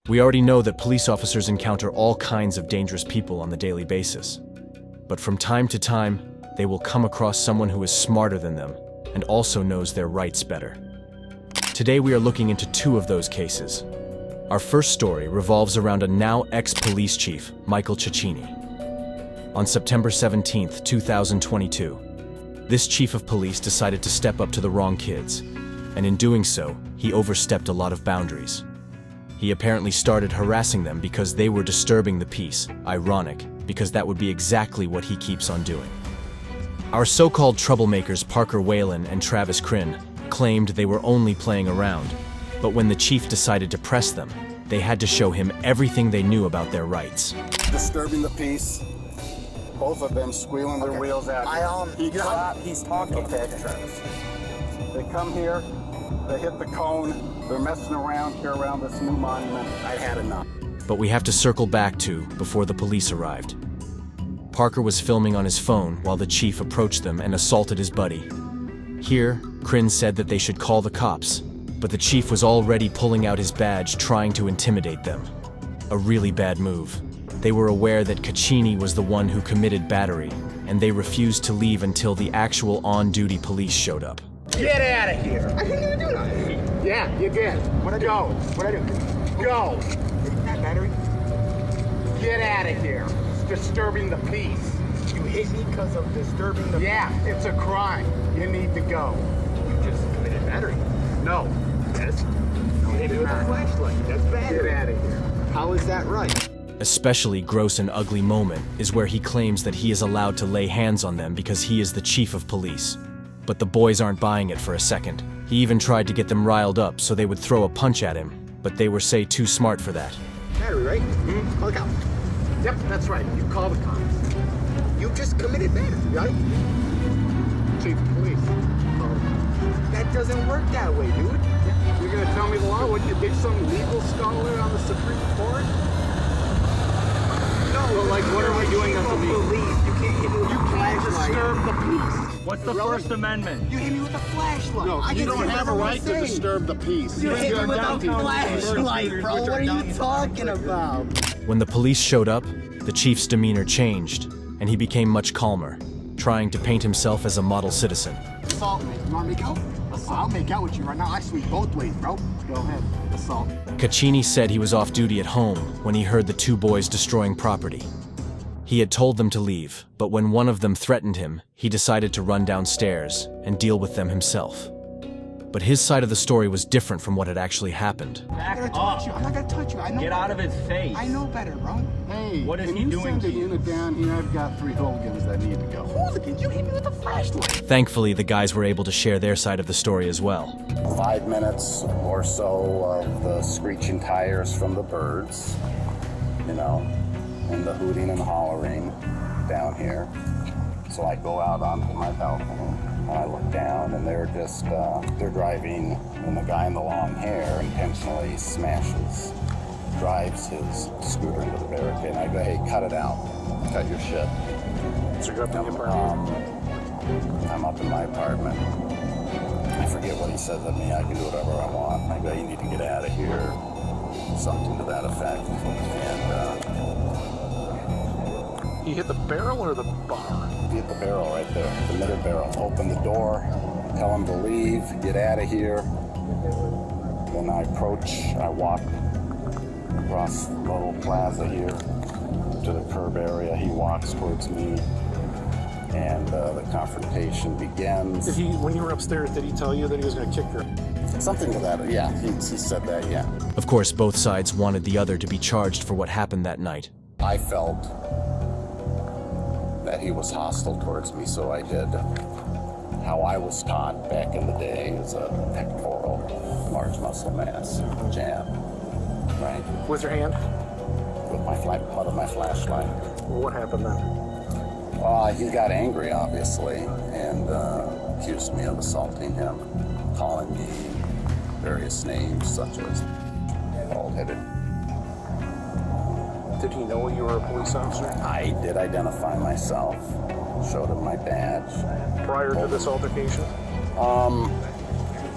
We already know that police officers encounter all kinds of dangerous people on the daily basis. But from time to time, they will come across someone who is smarter than them and also knows their rights better. Today we are looking into two of those cases. Our first story revolves around a now ex-police chief, Michael Cecchini. On September 17, 2022, this chief of police decided to step up to the wrong kids, and in doing so, he overstepped a lot of boundaries. He apparently started harassing them because they were disturbing the peace. Ironic, because that would be exactly what he keeps on doing. Our so-called troublemakers Parker Whalen and Travis Krin claimed they were only playing around, but when the chief decided to press them, they had to show him everything they knew about their rights. Disturbing the peace. Both of them squealing their wheels at me. He's talking. Okay, Travis. They come here, they hit the cone, they're messing around here around this new monument. I had enough. But we have to circle back to before the police arrived. Parker was filming on his phone while the chief approached them and assaulted his buddy. Here, Krin said that they should call the cops, but the chief was already pulling out his badge trying to intimidate them. A really bad move. They were aware that Cecchini was the one who committed battery, and they refused to leave until the actual on-duty police showed up. Get out of here! I didn't even do that. Yeah, you did. What'd I do? What'd I do? Go! That battery? Get out of here. It's disturbing the peace. You hit me because of disturbing the Yeah, it's a crime. You need to go. You just committed battery. No. Yes. You hit me with a flashlight. That's battery. Get out of here. How is that right? Especially gross and ugly moment is where he claims that he is allowed to lay hands on them because he is the chief of police. But the boys aren't buying it for a second. He even tried to get them riled up so they would throw a punch at him, but they were too smart for that. Battery, right? Mm-hmm. Call the cops. Yep, that's right. You call the cops. You just committed battery, right? Chief of police. That doesn't work that way, dude. You're gonna tell me the law? What, you big some legal scholar on the Supreme Court? No, well, like, what are we doing that's illegal? You can't hit me with You a can't flashlight. disturb the peace. What's the First Amendment? You hit me with a flashlight. No, I you can don't see have a what right I'm to saying. disturb the peace. You hit me with a downtown flashlight, shooters, bro. which What are you downtown talking about? When the police showed up, the chief's demeanor changed, and he became much calmer, trying to paint himself as a model citizen. Assault me. You want to make out? I'll make out with you right now. I sweep both ways, bro. Go ahead. Assault. Cecchini said he was off duty at home when he heard the two boys destroying property. He had told them to leave, but when one of them threatened him, he decided to run downstairs and deal with them himself. But his side of the story was different from what had actually happened. Back I'm not gonna up. touch you. I'm not gonna touch you. I know Get better. out of his face. I know better, bro. Hey, What is can he you doing send a to you? unit down here? I've got 3 hooligans that need to go. Hooligan, you hit me with a flashlight. Thankfully, the guys were able to share their side of the story as well. 5 minutes or so of the screeching tires from the birds, and the hooting and hollering down here. So I go out onto my balcony and I look down and they're they're driving, and the guy in the long hair intentionally drives his scooter into the barricade. And I go, hey, cut it out. Cut your shit. So you're up in the apartment? I'm up in my apartment. I forget what he says at me. I can do whatever I want. I go, you need to get out of here. Something to that effect. And He hit the barrel or the bar? he hit the barrel right there, the middle barrel. Open the door, tell him to leave, get out of here. Then I walk across the little plaza here to the curb area. He walks towards me, and the confrontation begins. Did he, when you were upstairs, did he tell you that he was going to kick her? Something to that, yeah, he said that, yeah. Of course, both sides wanted the other to be charged for what happened that night. I felt that he was hostile towards me, so I did how I was taught back in the day as a pectoral, large muscle mass jab, right? With your hand? With my butt of my flashlight. Well, what happened then? He got angry, obviously, and accused me of assaulting him, calling me various names such as bald-headed. Did he know you were a police officer? I did identify myself, showed him my badge. Prior to this altercation?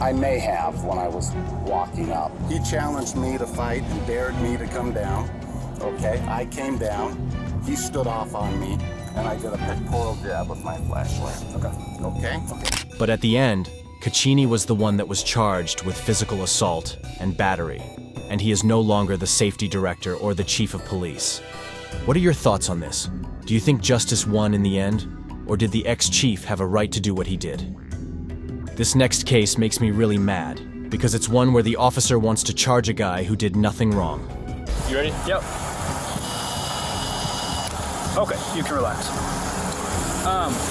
I may have when I was walking up. He challenged me to fight and dared me to come down. Okay, I came down. He stood off on me, and I did a pectoral jab with my flashlight. Okay? But at the end, Cecchini was the one that was charged with physical assault and battery, and he is no longer the safety director or the chief of police. What are your thoughts on this? Do you think justice won in the end, or did the ex-chief have a right to do what he did? This next case makes me really mad, because it's one where the officer wants to charge a guy who did nothing wrong. You ready? Yep. Okay, you can relax.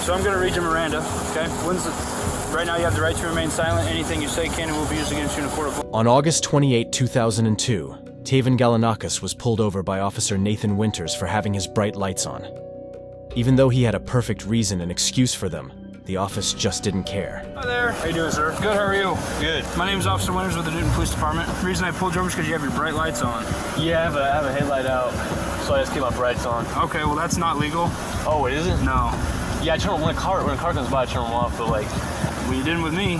So I'm gonna read you Miranda, okay? Right now you have the right to remain silent. Anything you say can and will be used against you in a court of law. On August 28, 2002, Tavin Galanakas was pulled over by Officer Nathan Winters for having his bright lights on. Even though he had a perfect reason and excuse for them, the office just didn't care. Hi there. How you doing, sir? Good, how are you? Good. My name's Officer Winters with the Newton Police Department. The reason I pulled you over is because you have your bright lights on. Yeah, I have a headlight out, so I just keep my brights on. Okay, well that's not legal. Oh, it isn't? No. Yeah, I turn them when a car comes by, I turn them off, but like... Well, you didn't with me.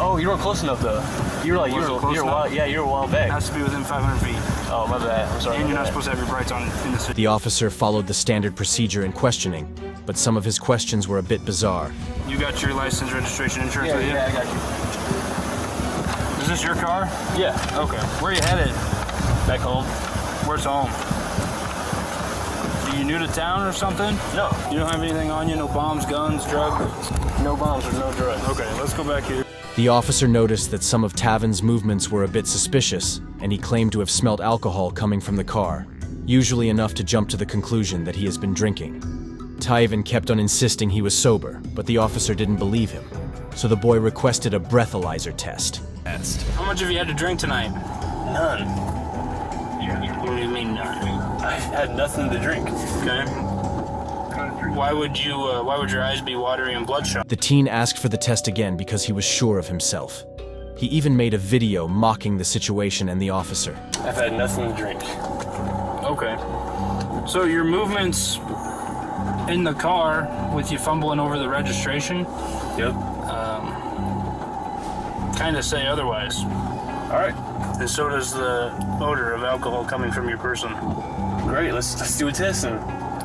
Oh, you weren't close enough though. You were a while back. It has to be within 500 feet. Oh, my bad. I'm sorry. And you're not supposed to have your brights on in the city. The officer followed the standard procedure in questioning, but some of his questions were a bit bizarre. You got your license, registration, insurance with you? Yeah, I got you. Is this your car? Yeah. Okay. Where are you headed? Back home. Where's home? Are you new to town or something? No. You don't have anything on you? No bombs, guns, drugs? No bombs or no drugs. Okay, let's go back here. The officer noticed that some of Tavin's movements were a bit suspicious, and he claimed to have smelled alcohol coming from the car, usually enough to jump to the conclusion that he has been drinking. Tavin kept on insisting he was sober, but the officer didn't believe him, so the boy requested a breathalyzer test. How much have you had to drink tonight? None. What do you mean none? I had nothing to drink. Okay. Why would your eyes be watery and bloodshot? The teen asked for the test again because he was sure of himself. He even made a video mocking the situation and the officer. I've had nothing to drink. Okay. So your movements in the car with you fumbling over the registration? Yep. Kind of say otherwise. All right. And so does the odor of alcohol coming from your person. Great. Let's do a test and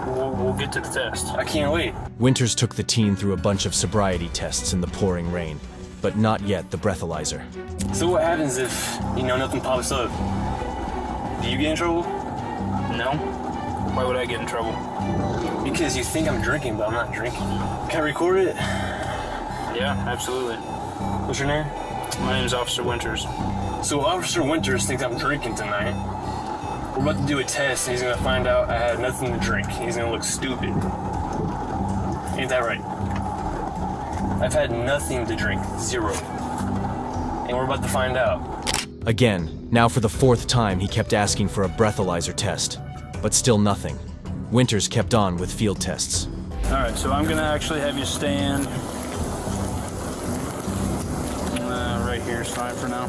We'll get to the test. I can't wait. Winters took the teen through a bunch of sobriety tests in the pouring rain, but not yet the breathalyzer. So what happens if, nothing pops up? Do you get in trouble? No? Why would I get in trouble? Because you think I'm drinking, but I'm not drinking. Can I record it? Yeah, absolutely. What's your name? My name's Officer Winters. So Officer Winters thinks I'm drinking tonight. We're about to do a test, and he's gonna find out I had nothing to drink. He's gonna look stupid. Ain't that right? I've had nothing to drink. 0. And we're about to find out. Again, now for the 4th time he kept asking for a breathalyzer test, but still nothing. Winters kept on with field tests. Alright, so I'm gonna actually have you stand right here is fine for now.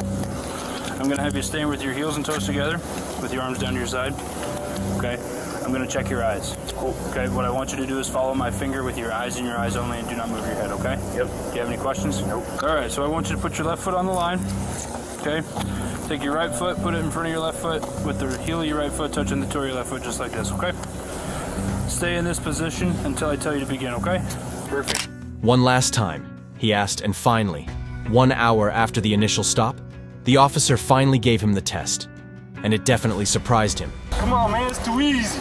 I'm gonna have you stand with your heels and toes together, with your arms down to your side. Okay? I'm gonna check your eyes. Cool. Okay, what I want you to do is follow my finger with your eyes and your eyes only, and do not move your head, okay? Yep. Do you have any questions? Nope. Alright, so I want you to put your left foot on the line. Okay? Take your right foot, put it in front of your left foot, with the heel of your right foot touching the toe of your left foot, just like this, okay? Stay in this position until I tell you to begin, okay? Perfect. One last time, he asked, and finally, 1 hour after the initial stop, the officer finally gave him the test, and it definitely surprised him. Come on, man, it's too easy.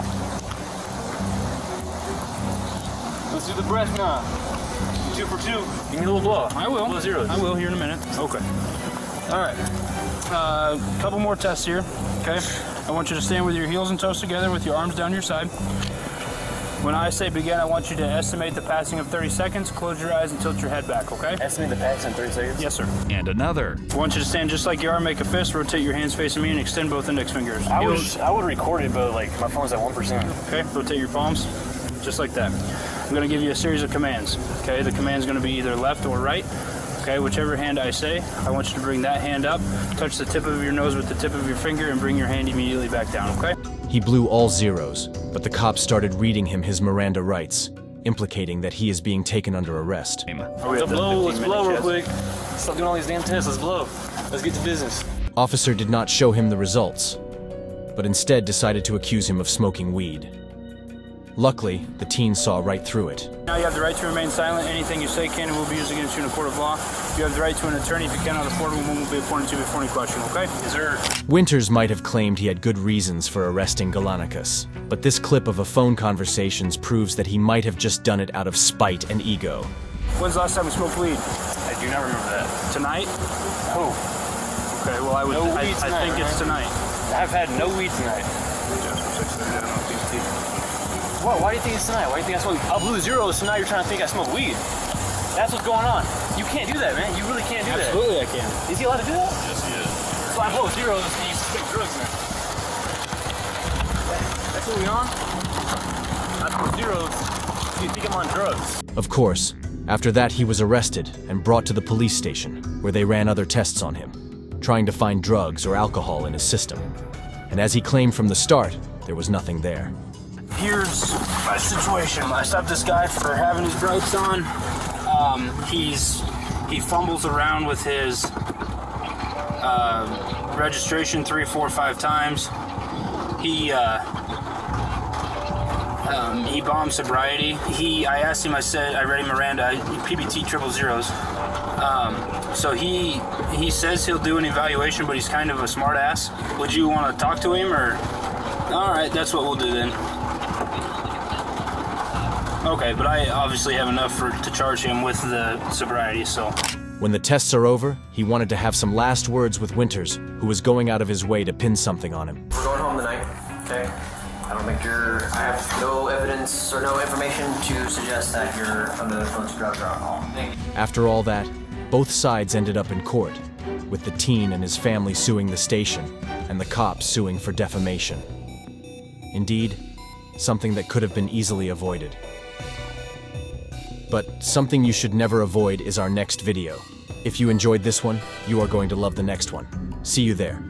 Let's do the breath now. 2 for 2. Give me a little blow. I will. Little zeros. I will here in a minute. Okay. All right. Couple more tests here. Okay. I want you to stand with your heels and toes together, with your arms down your side. When I say begin, I want you to estimate the passing of 30 seconds. Close your eyes and tilt your head back. Okay. Estimate the pass in 30 seconds? Yes, sir. And another. I want you to stand just like you are. Make a fist. Rotate your hands facing me and extend both index fingers. I would record it, but like my phone's at 1%. Okay. Rotate your palms, just like that. I'm going to give you a series of commands. Okay. The command's going to be either left or right. Okay, whichever hand I say, I want you to bring that hand up, touch the tip of your nose with the tip of your finger, and bring your hand immediately back down, okay? He blew all zeros, but the cops started reading him his Miranda rights, implicating that he is being taken under arrest. Let's blow real quick. Stop doing all these damn tests. Let's blow. Let's get to business. Officer did not show him the results, but instead decided to accuse him of smoking weed. Luckily, the teen saw right through it. Now you have the right to remain silent. Anything you say can and will be used against you in a court of law. You have the right to an attorney. If you cannot afford one, will be appointed to you before any question, okay? Yes, sir. Winters might have claimed he had good reasons for arresting Galanakas, but this clip of a phone conversations proves that he might have just done it out of spite and ego. When's the last time we smoked weed? I do not remember that. Tonight? Oh, Okay, well I think it's tonight. I've had no weed tonight. What? Why do you think it's tonight? Why do you think I smoke? I blew zeros, so now you're trying to think I smoke weed. That's what's going on. You can't do that, man. You really can't do Absolutely I can. that. Is he allowed to do that? Yes, he is. So I blow zeros and you smoke drugs, man. That's what we on? I blow zeros. You think I'm on drugs? Of course, after that he was arrested and brought to the police station, where they ran other tests on him, trying to find drugs or alcohol in his system. And as he claimed from the start, there was nothing there. Here's my situation. I stopped this guy for having his brights on. He fumbles around with his registration 3, 4, 5 times. He bombed sobriety. I asked him. I said, I read him Miranda. PBT 000. So he says he'll do an evaluation, but he's kind of a smart ass. Would you want to talk to him, or? All right, that's what we'll do then. Okay, but I obviously have enough to charge him with the sobriety, so. When the tests are over, he wanted to have some last words with Winters, who was going out of his way to pin something on him. We're going home tonight, okay? I don't think I have no evidence or no information to suggest that you're under the influence of drugs or alcohol. After all that, both sides ended up in court, with the teen and his family suing the station, and the cops suing for defamation. Indeed, something that could have been easily avoided. But something you should never avoid is our next video. If you enjoyed this one, you are going to love the next one. See you there.